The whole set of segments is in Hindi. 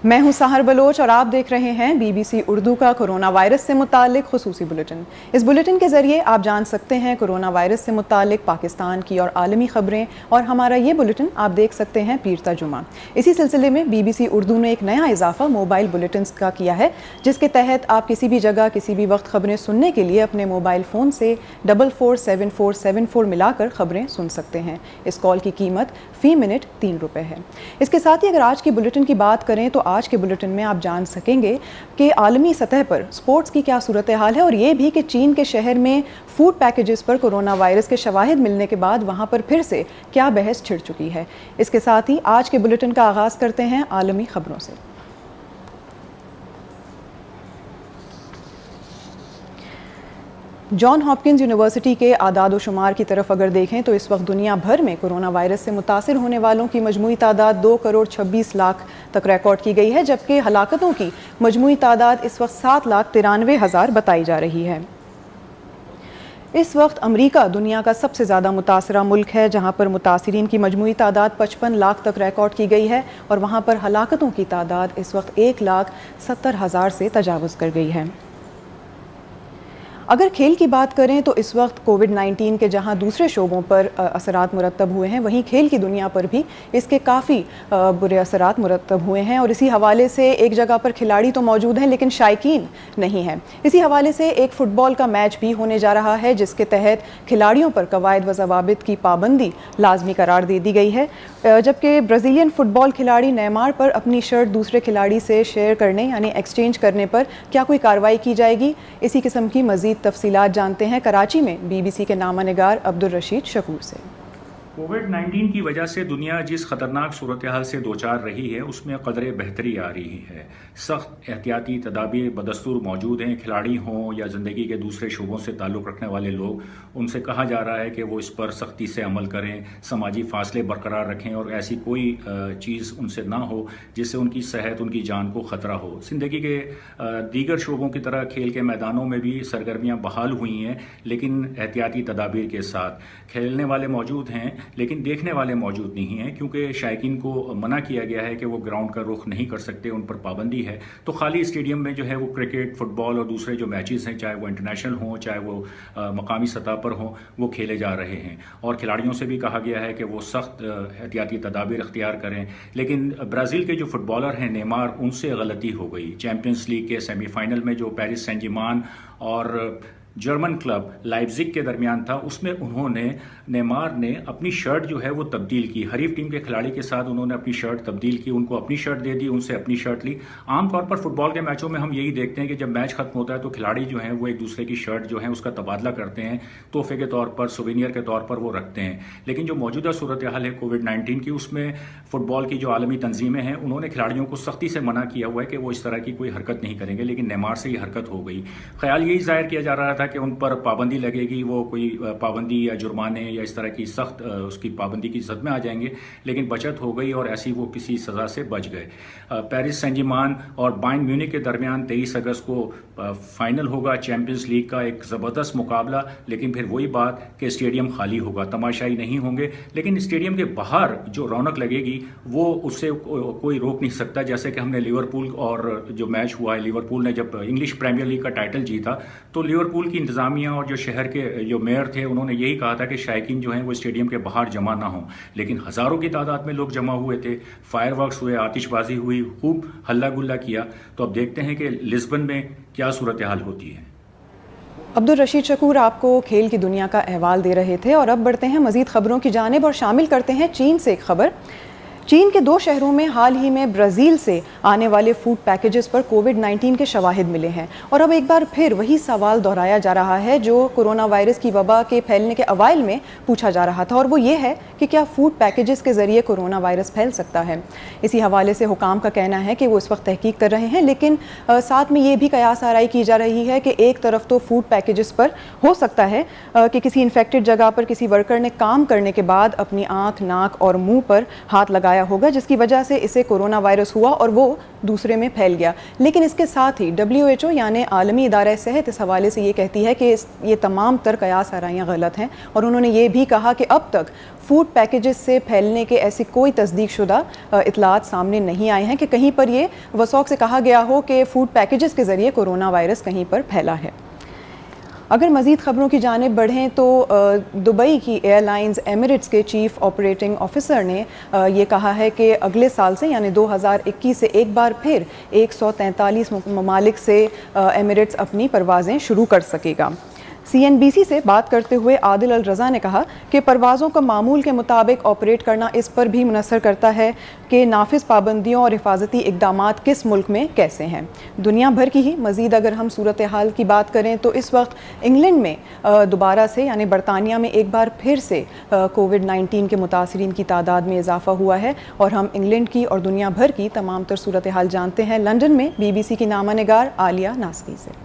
मैं हूं सहर बलोच और आप देख रहे हैं BBC उर्दू का कोरोना वायरस से मुतालिक खुसूसी बुलेटिन। इस बुलेटिन के जरिए आप जान सकते हैं कोरोना वायरस से मुतालिक पाकिस्तान की और आलमी खबरें, और हमारा ये बुलेटिन आप देख सकते हैं पीरता जुमा। इसी सिलसिले में BBC उर्दू ने एक नया इजाफा मोबाइल बुलेटिन का किया है, जिसके तहत आप किसी भी जगह किसी भी वक्त खबरें सुनने के लिए अपने मोबाइल फ़ोन से 447474 मिलाकर खबरें सुन सकते हैं। इस कॉल की कीमत फ़ी मिनट 3 रुपये है। इसके साथ ही अगर आज की बुलेटिन की बात करें तो आज के बुलेटिन में आप जान सकेंगे कि आलमी सतह पर स्पोर्ट्स की क्या सूरत हाल है, और ये भी कि चीन के शहर में फूड पैकेजेस पर कोरोना वायरस के शवाहिद मिलने के बाद वहाँ पर फिर से क्या बहस छिड़ चुकी है। इसके साथ ही आज के बुलेटिन का आगाज़ करते हैं आलमी खबरों से। जॉन हॉपकिंस यूनिवर्सिटी के आदाद व शुमार की तरफ अगर देखें तो इस वक्त दुनिया भर में कोरोना वायरस से मुतासिर होने वालों की मजमूई तादाद 2,26,00,000 तक रिकॉर्ड की गई है, जबकि हलाकतों की मजमूई तादाद इस वक्त 7,93,000 बताई जा रही है। इस वक्त अमरीका दुनिया का सबसे ज़्यादा मुतासरा मुल्क है, जहाँ पर मुतासरीन की मजमूई तादाद 55 लाख तक रिकॉर्ड की गई है, और वहाँ पर हलाकतों की तादाद इस वक्त 1,70,000 से तजावुज़ कर गई है। अगर खेल की बात करें तो इस वक्त कोविड-19 के जहां दूसरे शोबों पर असरात मुरतब हुए हैं, वहीं खेल की दुनिया पर भी इसके काफ़ी बुरे असरात मुरतब हुए हैं, और इसी हवाले से एक जगह पर खिलाड़ी तो मौजूद हैं लेकिन शायकीन नहीं है। इसी हवाले से एक फ़ुटबॉल का मैच भी होने जा रहा है, जिसके तहत खिलाड़ियों पर कवायद व ज़वाबित की पाबंदी लाजमी करार दे दी गई है, जबकि ब्राज़ीलियन फ़ुटबॉल खिलाड़ी नेमार पर अपनी शर्ट दूसरे खिलाड़ी से शेयर करने यानी एक्सचेंज करने पर क्या कोई कार्रवाई की जाएगी। इसी किस्म की मज़ीद तफसीलात जानते हैं कराची में BBC के नामा निगार अब्दुल रशीद शकूर से। कोविड-19 की वजह से दुनिया जिस खतरनाक सूरत हाल से दोचार रही है, उसमें कदरे बेहतरी आ रही है। सख्त एहतियाती तदाबीर बदस्तूर मौजूद हैं। खिलाड़ी हों या ज़िंदगी के दूसरे शोबों से ताल्लुक़ रखने वाले लोग, उनसे कहा जा रहा है कि वो इस पर सख्ती से अमल करें, समाजी फासले बरकरार रखें और ऐसी कोई चीज़ उनसे ना हो जिससे उनकी सेहत, उनकी जान को ख़तरा हो। ज़िंदगी के दीगर शोबों की तरह खेल के मैदानों में भी सरगर्मियाँ बहाल हुई हैं, लेकिन एहतियाती तदाबीर के साथ। खेलने वाले मौजूद हैं लेकिन देखने वाले मौजूद नहीं हैं, क्योंकि शायकीन को मना किया गया है कि वो ग्राउंड का रुख नहीं कर सकते, उन पर पाबंदी है। तो खाली स्टेडियम में जो है वो क्रिकेट, फुटबॉल और दूसरे जो मैचेस हैं, चाहे वो इंटरनेशनल हों चाहे वो मकामी सतह पर हों, वो खेले जा रहे हैं। और खिलाड़ियों से भी कहा गया है कि वो सख्त एहतियाती तदाबीर अख्तियार करें। लेकिन ब्राज़ील के जो फुटबॉलर हैं नेमार, उनसे गलती हो गई। चैम्पियंस लीग के सेमीफाइनल में जो पेरिस सेंट जर्मेन और जर्मन क्लब लाइप्जिग के दरमियान था, उसमें उन्होंने नेमार ने अपनी शर्ट जो है वो तब्दील की। हरीफ टीम के खिलाड़ी के साथ उन्होंने अपनी शर्ट तब्दील की, उनको अपनी शर्ट दे दी, उनसे अपनी शर्ट ली। आमतौर पर फुटबॉल के मैचों में हम यही देखते हैं कि जब मैच खत्म होता है तो खिलाड़ी जो हैं वो एक दूसरे की शर्ट जो है उसका तबादला करते हैं, तोहफे के तौर पर, सुवेनियर के तौर पर वो रखते हैं। लेकिन जो मौजूदा सूरत हाल है कोविड-19 की, उसमें फुटबॉल की जो आलमी तंजीमें हैं उन्होंने खिलाड़ियों को सख्ती से मना किया हुआ है कि वो इस तरह की कोई हरकत नहीं करेंगे, लेकिन नेमार से ये हरकत हो गई। ख्याल यही जाहिर किया जा रहा था कि उन पर पाबंदी लगेगी, वो कोई पाबंदी या जुर्माने या इस तरह की सख्त उसकी पाबंदी की जद में आ जाएंगे, लेकिन बचत हो गई और ऐसी वो किसी सज़ा से बच गए। पेरिस सेंट जर्मेन और बायर्न म्यूनिख के दरमियान 23 अगस्त को फाइनल होगा चैम्पियंस लीग का, एक ज़बरदस्त मुकाबला। लेकिन फिर वही बात कि स्टेडियम खाली होगा, तमाशाई नहीं होंगे, लेकिन स्टेडियम के बाहर जो रौनक लगेगी वो उससे कोई रोक नहीं सकता। जैसे कि हमने लिवरपूल और जो मैच हुआ है, लिवरपूल ने जब इंग्लिश प्रीमियर लीग का टाइटल जीता तो लिवरपूल की इंतज़ामिया और जो शहर के जो मेयर थे उन्होंने यही कहा था कि शायकीन जो हैं वो स्टेडियम के बाहर जमा ना हों, लेकिन हज़ारों की तादाद में लोग जमा हुए थे। फायरवर्क्स हुए, आतिशबाजी हुई, खूब हल्ला गुल्ला किया। तो अब देखते हैं कि लिस्बन में क्या सूरत हाल होती है। अब्दुल रशीद शकूर आपको खेल की दुनिया का अहवाल दे रहे थे, और अब बढ़ते हैं मज़ीद खबरों की जानिब और शामिल करते हैं चीन से एक खबर। चीन के 2 शहरों में हाल ही में ब्राज़ील से आने वाले फूड पैकेजेस पर कोविड-19 के शवाहिद मिले हैं, और अब एक बार फिर वही सवाल दोहराया जा रहा है जो कोरोना वायरस की वबा के फैलने के अवाइल में पूछा जा रहा था, और वो ये है कि क्या फूड पैकेजेस के ज़रिए कोरोना वायरस फैल सकता है। इसी हवाले से हुकाम का कहना है कि वो इस वक्त तहकीक कर रहे हैं, लेकिन साथ में ये भी कयास आराई की जा रही है कि एक तरफ तो फूड पैकेजेस पर हो सकता है कि किसी इन्फेक्टेड जगह पर किसी वर्कर ने काम करने के बाद अपनी आँख, नाक और मुँह पर हाथ लगाया आया होगा जिसकी वजह से इसे कोरोना वायरस हुआ और वो दूसरे में फैल गया। लेकिन इसके साथ ही WHO यानी आलमी इदारा सेहत इस हवाले से ये कहती है कि ये तमाम तर कयास आराइयाँ गलत हैं, और उन्होंने ये भी कहा कि अब तक फूड पैकेजेस से फैलने के ऐसी कोई तस्दीक शुदा इतलात सामने नहीं आए हैं कि कहीं पर ये वसौक से कहा गया हो कि फूड पैकेजेस के ज़रिए कोरोना वायरस कहीं पर फैला है। अगर मज़ीद ख़बरों की जानिब बढ़ें तो दुबई की एयरलाइंस एमिरेट्स के चीफ़ ऑपरेटिंग ऑफिसर ने ये कहा है कि अगले साल से यानी 2021 से एक बार फिर 143 ममालिक से एमिरेट्स अपनी परवाज़ें शुरू कर सकेगा। CNBC से बात करते हुए आदिल अल रज़ा ने कहा कि परवाज़ों का मामूल के मुताबिक ऑपरेट करना इस पर भी मुनसर करता है कि नाफिज पाबंदियों और हिफाजती इक़दामात किस मुल्क में कैसे हैं। दुनिया भर की ही मज़ीद अगर हम सूरत हाल की बात करें तो इस वक्त इंग्लैंड में दोबारा से यानी बरतानिया में एक बार फिर से कोविड-19 के मुतासरीन की तादाद में इजाफा हुआ है, और हम इंग्लैंड की और दुनिया भर की तमाम तर सूरत हाल जानते हैं लंदन में BBC की नामा निगार आलिया नासरी से।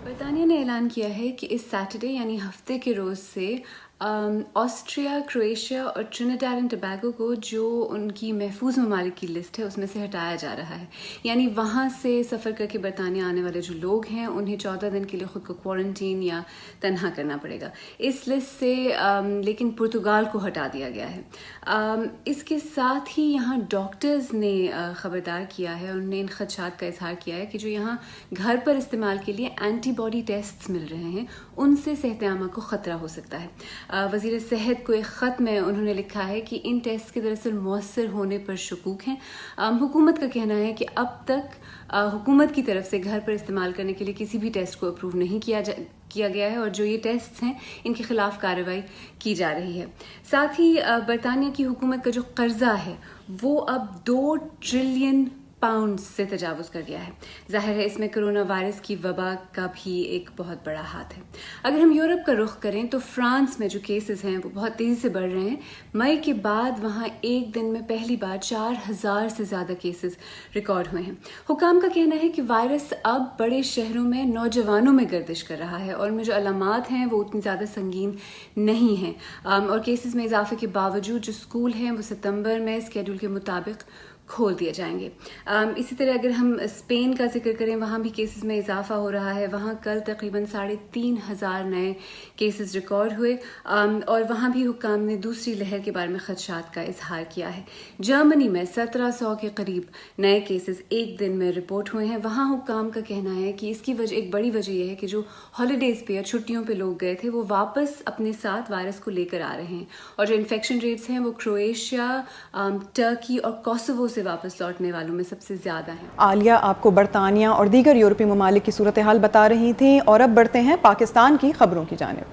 बरतानिया ने ऐलान किया है कि इस सैटरडे यानी हफ्ते के रोज़ से ऑस्ट्रिया, क्रोएशिया और ट्रिनिडाड एंड टोबैगो को जो उनकी महफूज ममालिक की लिस्ट है उसमें से हटाया जा रहा है। यानी वहाँ से सफ़र करके बरतानिया आने वाले जो लोग हैं उन्हें 14 दिन के लिए ख़ुद को क्वारंटीन या तनहा करना पड़ेगा इस लिस्ट से। लेकिन पुर्तगाल को हटा दिया गया है। इसके साथ ही यहाँ डॉक्टर्स ने ख़बरदार किया है, उन्होंने इन खदशात का इजहार किया है कि जो यहाँ घर पर इस्तेमाल के लिए एंटीबॉडी टेस्ट्स मिल रहे हैं उनसे सेहत आमा को ख़तरा हो सकता है। वज़ीर सेहत को एक ख़त में उन्होंने लिखा है कि इन टेस्ट के दरअसल मौसर होने पर शकूक हैं। हुकूमत का कहना है कि अब तक हुकूमत की तरफ से घर पर इस्तेमाल करने के लिए किसी भी टेस्ट को अप्रूव नहीं किया गया है, और जो ये टेस्ट हैं इनके खिलाफ कार्रवाई की जा रही है। साथ ही बरतानिया की हुकूमत का जो कर्जा है वो अब 2 ट्रिलियन पाउंड से तजावुज़ कर गया है। जाहिर है इसमें कोरोना वायरस की वबा का भी एक बहुत बड़ा हाथ है। अगर हम यूरोप का रुख करें तो फ्रांस में जो केसेस हैं वो बहुत तेज़ी से बढ़ रहे हैं। मई के बाद वहाँ एक दिन में पहली बार 4000 से ज़्यादा केसेस रिकॉर्ड हुए हैं। हुकाम का कहना है कि वायरस अब बड़े शहरों में नौजवानों में गर्दिश कर रहा है, और उनमें जो अलामात हैं वो उतनी ज़्यादा संगीन नहीं हैं, और केसेस में इजाफे के बावजूद जो स्कूल हैं वो सितंबर में स्केड्यूल के मुताबिक खोल दिए जाएंगे। इसी तरह अगर हम स्पेन का जिक्र करें, वहाँ भी केसेस में इजाफा हो रहा है। वहाँ कल तकरीबन 3500 नए केसेस रिकॉर्ड हुए, और वहाँ भी हुक्काम ने दूसरी लहर के बारे में खदशात का इजहार किया है। जर्मनी में 1700 के करीब नए केसेस एक दिन में रिपोर्ट हुए हैं। वहाँ हुक्काम का कहना है कि इसकी वजह, एक बड़ी वजह यह है कि जो हॉलीडेज़ पे या छुट्टियों पे लोग गए थे वो वापस अपने साथ वायरस को लेकर आ रहे हैं, और जो इन्फेक्शन रेट्स हैं वो क्रोएशिया, टर्की और कोसोवो से वापस लौटने वालों में सबसे ज़्यादा है। आलिया आपको बरतानिया और दीगर यूरोपीय ममालिक की सूरत हाल बता रही थी, और अब बढ़ते हैं पाकिस्तान की खबरों की जानिब।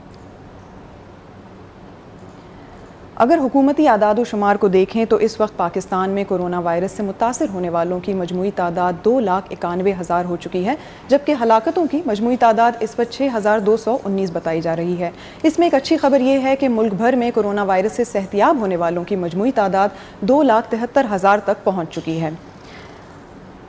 अगर हुकूमती आदाद व शुमार को देखें तो इस वक्त पाकिस्तान में कोरोना वायरस से मुतासर होने वालों की मजमूई तादाद 2,91,000 हो चुकी है, जबकि हलाकतों की मजमूई तादाद इस वक्त 6,219 बताई जा रही है। इसमें एक अच्छी खबर यह है कि मुल्क भर में कोरोना वायरस से सेहतियाब होने वालों की मजमूई तादाद 2,73,000 तक पहुँच चुकी है।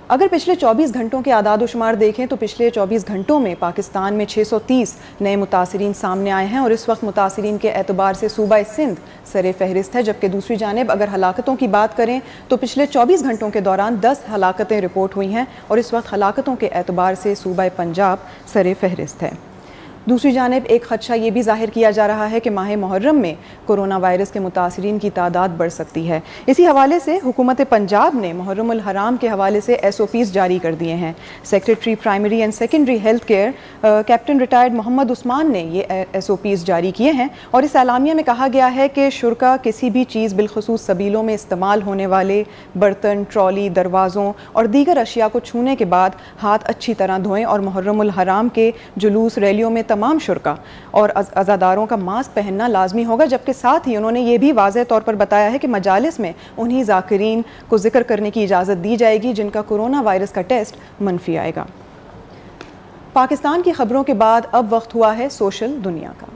अगर पिछले 24 घंटों के आदाद शुमार देखें तो पिछले 24 घंटों में पाकिस्तान में 630 नए मुतासरीन सामने आए हैं, और इस वक्त मुतासरीन के एतबार से सूबा सिंध सरे फहरिस्त है। जबकि दूसरी जानिब अगर हलाकतों की बात करें तो पिछले 24 घंटों के दौरान 10 हलाकतें रिपोर्ट हुई हैं, और इस वक्त हलाकतों के एतबार से सूबा पंजाब सरे फहरिस्त है। दूसरी जानिब एक खदशा ये भी जाहिर किया जा रहा है कि माह मुहर्रम में कोरोना वायरस के मुतासरीन की तादाद बढ़ सकती है। इसी हवाले से हुकूमत पंजाब ने मुहर्रमुल हराम के हवाले से SOPs जारी कर दिए हैं। Secretary primary and secondary health care captain retired Mohammad Usman ने ये SOPs जारी किए हैं, और इस एलामिया में कहा गया है कि शुरका किसी भी चीज़ बिलखुसूस सबीलों में इस्तेमाल होने वाले बर्तन, ट्रॉली, दरवाज़ों और दीगर अशिया को छूने के बाद हाथ अच्छी तरह धोएं, और मुहर्रमुल हराम के जुलूस, रैलियों में तमाम शुरका और अज़ादारों का मास्क पहनना लाजमी होगा। जबकि साथ ही उन्होंने ये भी वाज़ेह तौर पर बताया है कि मजालिस में उन्हीं ज़ाकिरीन को जिक्र करने की इजाज़त दी जाएगी जिनका कोरोना वायरस का टेस्ट मनफी आएगा। पाकिस्तान की खबरों के बाद अब वक्त हुआ है सोशल दुनिया का।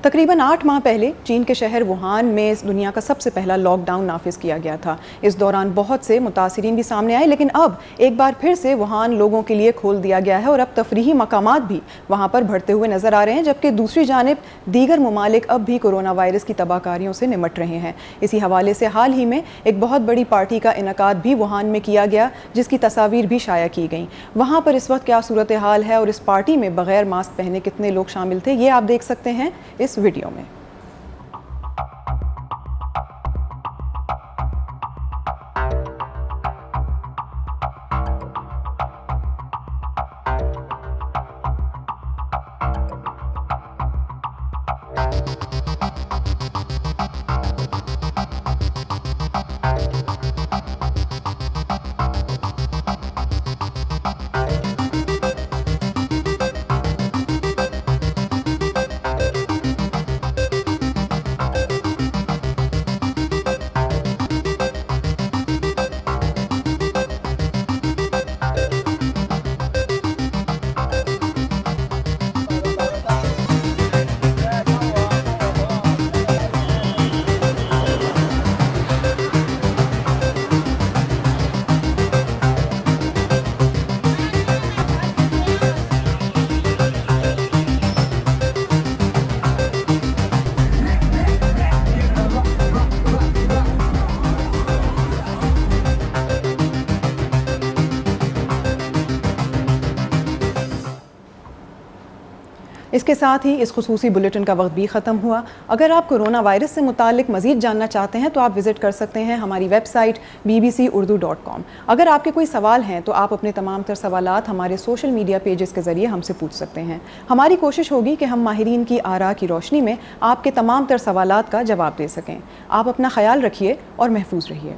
तकरीबन 8 माह पहले चीन के शहर वुहान में दुनिया का सबसे पहला लॉकडाउन नाफिज किया गया था। इस दौरान बहुत से मुतासिरीन भी सामने आए, लेकिन अब एक बार फिर से वुहान लोगों के लिए खोल दिया गया है और अब तफरीही मकामात भी वहाँ पर बढ़ते हुए नजर आ रहे हैं, जबकि दूसरी जानिब दीगर ममालिक अब भी कोरोना वायरस की तबाहकारियों से निमट रहे हैं। इसी हवाले से हाल ही में एक बहुत बड़ी पार्टी का इनकाद भी वुहान में किया गया, जिसकी तस्वीर भी शाया की गई। वहाँ पर इस वक्त क्या सूरत हाल है और इस पार्टी में बगैर मास्क पहने कितने लोग शामिल थे, ये आप देख सकते हैं इस वीडियो में। इसके साथ ही इस खुसूसी बुलेटिन का वक्त भी ख़त्म हुआ। अगर आप कोरोना वायरस से मुतालिक मज़ीद जानना चाहते हैं तो आप विज़िट कर सकते हैं हमारी वेबसाइट bbcurdu.com। अगर आपके कोई सवाल हैं तो आप अपने तमाम तर सवालात हमारे सोशल मीडिया पेजेस के ज़रिए हमसे पूछ सकते हैं। हमारी कोशिश होगी कि हम माहिरीन की आरा की रोशनी में आपके तमाम तर सवालात का जवाब दे सकें। आप अपना ख्याल रखिए और महफूज रहिए।